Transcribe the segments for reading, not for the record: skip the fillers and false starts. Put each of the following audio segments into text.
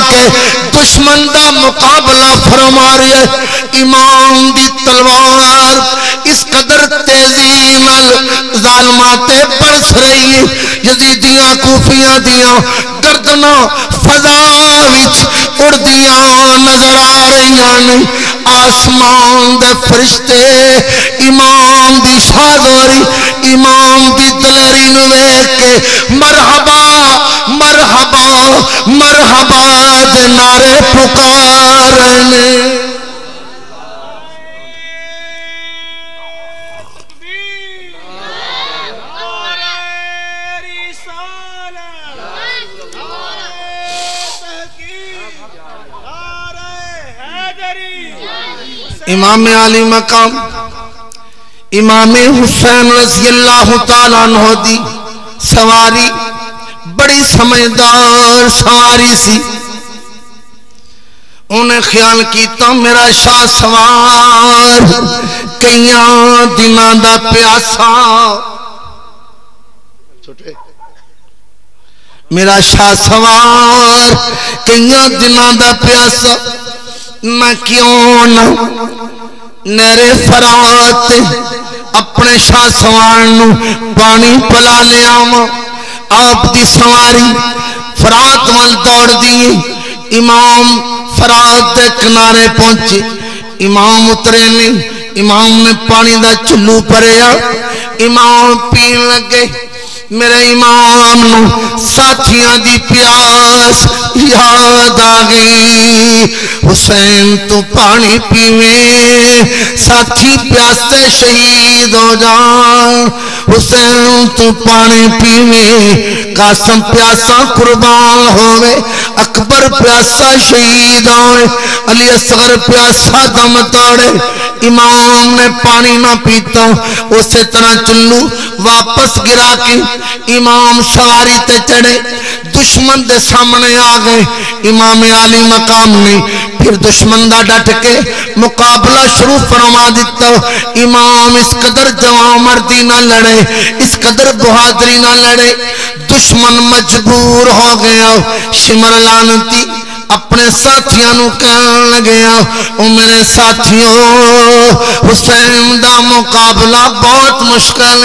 کے دشمن دا مقابلہ فرما رہی ہے امام دی تلوار اس قدر تیزی نال ظالمات برس رہی ہے یزیدیاں کوفیاں دیاں گردنا فضا وچ اڑدیاں نظر آ رہی ہیں آسمان دے فرشتے امام دی شادوری امام دی دلری نو ویکھ کے مرحبا مرحبا مرحبا دے نعرے پکارنے امام علی مقام امام حسین رضی اللہ تعالیٰ عنہ دی سواری بڑی سمجھدار سواری سی انہیں خیال کیتا میرا شاہ سوار کئیاں دنوں دا پیاسا میرا شاہ سوار کئیاں دنوں دا پیاسا میں کیوں نہ نہرے فرات اپنے شاہ سوار نو پانی پلا لے آواں آپ دی سواری فرات وال دوڑ دی امام فرات دے کنارے پہنچے امام اترے نہیں امام نے پانی دا چلو پریا امام پین لگے میرے امام نو ساتھیاں دی پیاس یاد آگئی حسین تو پانی پیویں ساتھی پیاسے شہید ہو جان حسین تو پانی پیویں قاسم پیاسا قربان ہوئے اکبر پیاسا شہید ہوئے علی اصغر پیاسا دم توڑے امام نے پانی نہ پیتا اسے طرح چلو واپس گرا کے امام سواری تے چڑھے دشمن دے سامنے آگئے امام علی مقام نے پھر دشمن دا ڈٹ کے مقابلہ شروع فرما دیتا امام اس قدر جوان مردی نہ لڑے اس قدر بہادری نہ لڑے دشمن مجبور ہو گیا شمر لعنتی اپنے ساتھیاں نو کہنے لگیا او میرے ساتھیوں حسین دا مقابلہ بہت مشکل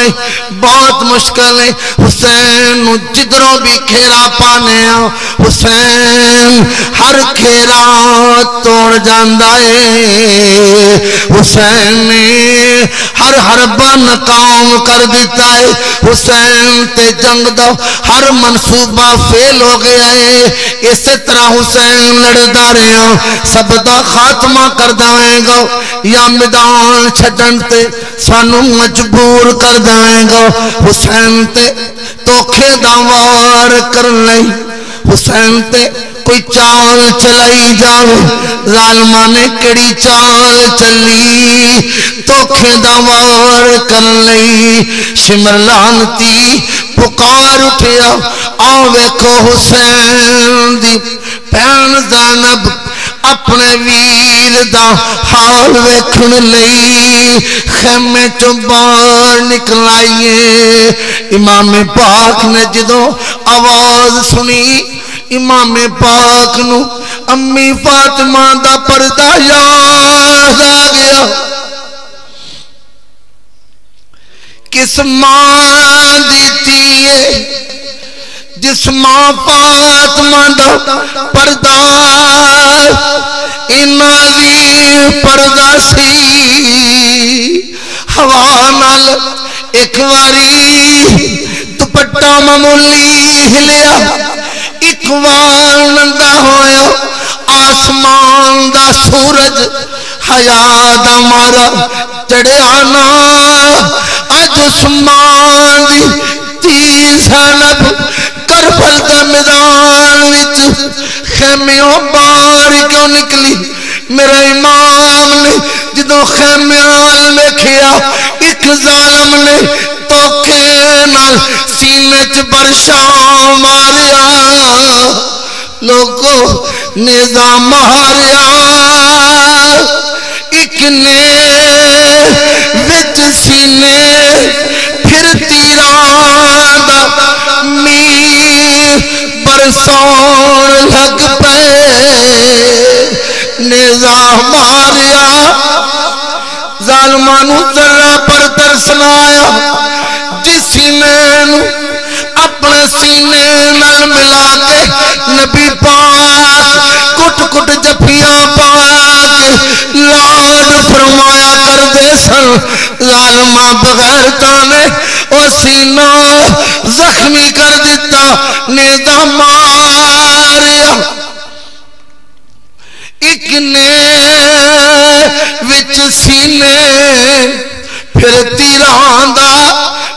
ہے حسین نو جدروں بھی کھیرا پانے حسین ہر کھیرا توڑ جاندہ ہے حسین نے ہر حربہ ناکام کر دیتا ہے حسین تے جنگ دا ہر منصوبہ فیل ہو گیا ہے اسی طرح حسین لڑدا رہا سب دا خاتمہ کر دائیں گا یا میدان چھڈن تے سانو مجبور کر دائیں گا حسین تے توکھے دا وار کر لئی حسین تے کوئی چال چلائی جاوے ظالمہ نے کڑی چال چلی توکھے دا وار کر لئی شمر لعنتی پکار اٹھیا آؤ ویکھو حسین دی پین زینب اپنے ویر دا حال ویکھن لئی خیمے چوں باہر نکلائیے امام پاک نے جدوں آواز سنی امام پاک نو امی فاطمہ دا پردہ یاد آ گیا کس ماں دیتی ہے جس ماں فاطمہ دا پردہ انازی پردہ سی ہوا نال ایک واری دوپٹا معمولی ہلیا ایک وار ننگا ہویا آسمان دا سورج حیا دا مارا چڑھیا نا اج عثمان دی تی زینب کربل دا میدان وچ خیمیوں باہر کیوں نکلی میرا امام نے جدوں خیمیاں ویکھیا ایک ظالم نے توکے نال سینے چ برشاں ماریا لوگوں نظام ماریا ایک نے وچ سینے پھر تیران دا می برسون لگ پے نیزہ ماریا ظالمانو ذرہ پر ترسنا آیا جس سینے نو اپنے سینے نال ملا کے نبی پاک کٹ کٹ جپیاں پا کے لاڈ فرمایا کر دے سن ظالمہ بغیر تانے او سینہ زخمی کر دیتا نیزہ ماریا ایک نے وچ سینے پھر تیران دا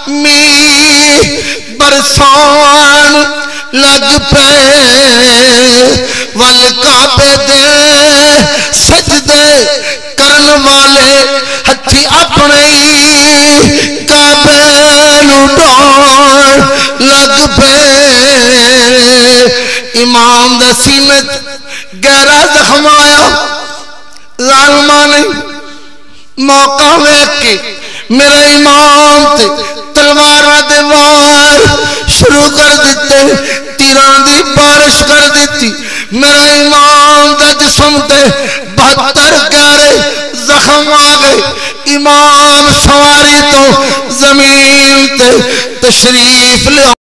می برسان لگ پے والکعبے دے سجدے کرن والے ہتھی اپنے کعبے نو ڈان لگ پے امام دا سینت گہرا زخم آیا ظالمہ نے موقع ویکھ کے میرا امام تے تلوار دے وار شروع کر دیتے تیران دی بارش کر دیتی میرا امام دا جسم تے 72 گہرے زخم آگئے امام سواری تو زمین تے تشریف لے